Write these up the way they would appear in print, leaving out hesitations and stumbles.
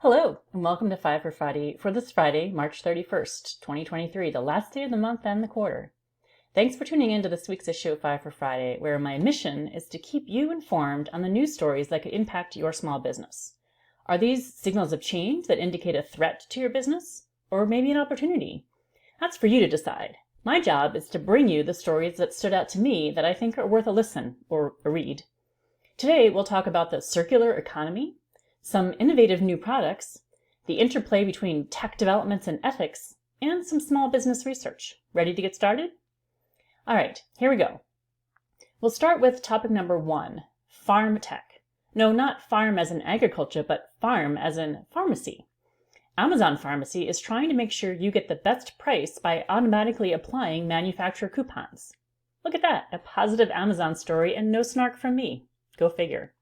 Hello, and welcome to Five for Friday for this Friday, March 31st, 2023, the last day of the month and the quarter. Thanks for tuning in to this week's issue of Five for Friday, where my mission is to keep you informed on the news stories that could impact your small business. Are these signals of change that indicate a threat to your business? Or maybe an opportunity? That's for you to decide. My job is to bring you the stories that stood out to me that I think are worth a listen or a read. Today, we'll talk about the circular economy, some innovative new products, the interplay between tech developments and ethics, and some small business research. Ready to get started? All right, here we go. We'll start with topic number 1, farm tech. No, not farm as in agriculture, but farm as in pharmacy. Amazon Pharmacy is trying to make sure you get the best price by automatically applying manufacturer coupons. Look at that, a positive Amazon story and no snark from me. Go figure.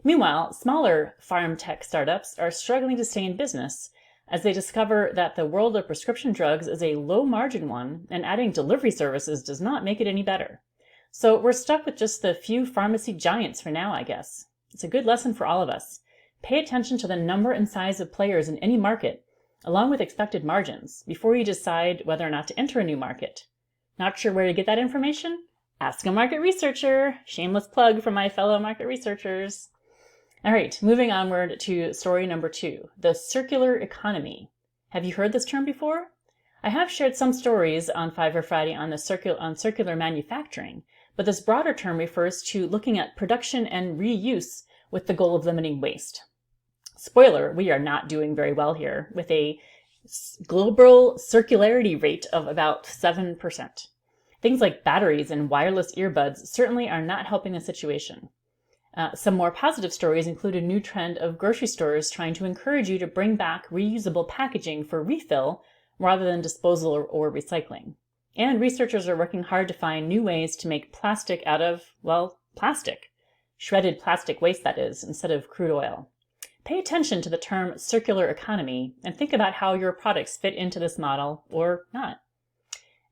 Meanwhile, smaller farm tech startups are struggling to stay in business as they discover that the world of prescription drugs is a low-margin one, and adding delivery services does not make it any better. So we're stuck with just the few pharmacy giants for now, I guess. It's a good lesson for all of us. Pay attention to the number and size of players in any market, along with expected margins, before you decide whether or not to enter a new market. Not sure where to get that information? Ask a market researcher. Shameless plug for my fellow market researchers. All right, moving onward to story number 2, the circular economy. Have you heard this term before? I have shared some stories on Five for Friday on circular manufacturing, but this broader term refers to looking at production and reuse with the goal of limiting waste. Spoiler, we are not doing very well here, with a global circularity rate of about 7%. Things like batteries and wireless earbuds certainly are not helping the situation. Some more positive stories include a new trend of grocery stores trying to encourage you to bring back reusable packaging for refill rather than disposal or recycling. And researchers are working hard to find new ways to make plastic out of, well, plastic. Shredded plastic waste, that is, instead of crude oil. Pay attention to the term circular economy and think about how your products fit into this model or not.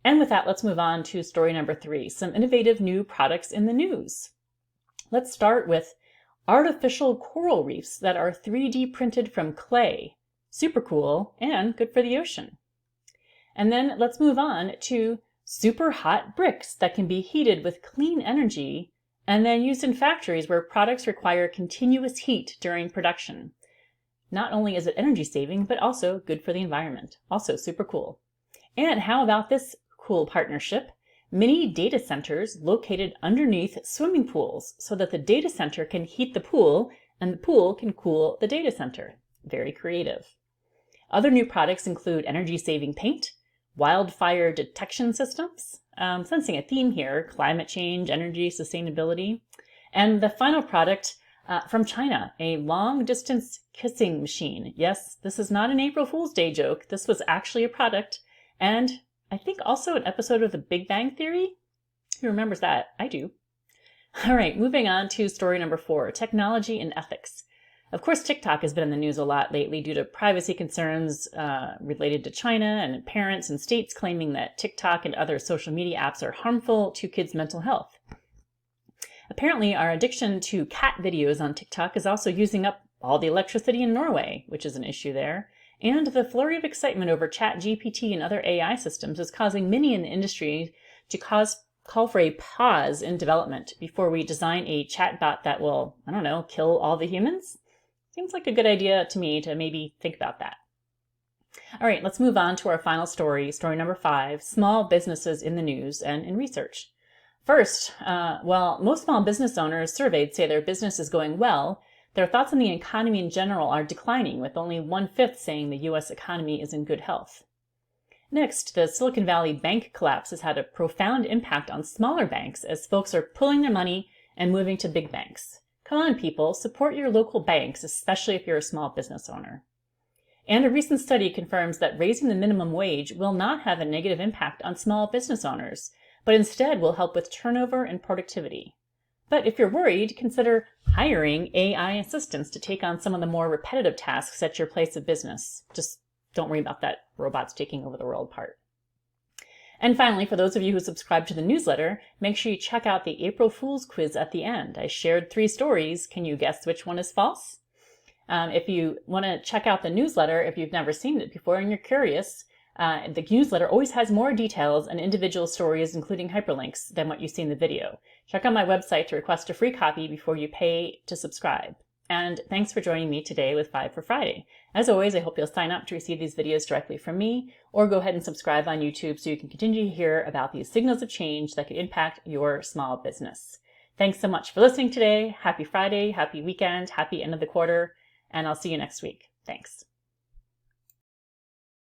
And with that, let's move on to story number 3, some innovative new products in the news. Let's start with artificial coral reefs that are 3D printed from clay. Super cool and good for the ocean. And then let's move on to super hot bricks that can be heated with clean energy and then used in factories where products require continuous heat during production. Not only is it energy saving, but also good for the environment. Also super cool. And how about this cool partnership? Mini data centers located underneath swimming pools so that the data center can heat the pool and the pool can cool the data center. Very creative. Other new products include energy-saving paint, wildfire detection systems, sensing a theme here, climate change, energy, sustainability, and the final product from China, a long-distance kissing machine. Yes, this is not an April Fool's Day joke. This was actually a product, and I think also an episode of The Big Bang Theory. Who remembers that? I do. All right, moving on to story number 4, technology and ethics. Of course, TikTok has been in the news a lot lately due to privacy concerns related to China and parents and states claiming that TikTok and other social media apps are harmful to kids' mental health. Apparently, our addiction to cat videos on TikTok is also using up all the electricity in Norway, which is an issue there. And the flurry of excitement over ChatGPT and other AI systems is causing many in the industry to call for a pause in development before we design a chatbot that will, I don't know, kill all the humans? Seems like a good idea to me to maybe think about that. All right, let's move on to our final story, story number 5, small businesses in the news and in research. First, while most small business owners surveyed say their business is going well, their thoughts on the economy in general are declining, with only 1/5 saying the U.S. economy is in good health. Next, the Silicon Valley bank collapse has had a profound impact on smaller banks as folks are pulling their money and moving to big banks. Come on, people, support your local banks, especially if you're a small business owner. And a recent study confirms that raising the minimum wage will not have a negative impact on small business owners, but instead will help with turnover and productivity. But if you're worried, consider hiring AI assistants to take on some of the more repetitive tasks at your place of business. Just don't worry about that robots taking over the world part. And finally, for those of you who subscribe to the newsletter, make sure you check out the April Fool's quiz at the end. I shared 3 stories. Can you guess which one is false? If you want to check out the newsletter, if you've never seen it before and you're curious, the newsletter always has more details and individual stories, including hyperlinks, than what you see in the video. Check out my website to request a free copy before you pay to subscribe. And thanks for joining me today with 5 for Friday. As always, I hope you'll sign up to receive these videos directly from me, or go ahead and subscribe on YouTube so you can continue to hear about these signals of change that could impact your small business. Thanks so much for listening today. Happy Friday, happy weekend, happy end of the quarter, and I'll see you next week. Thanks.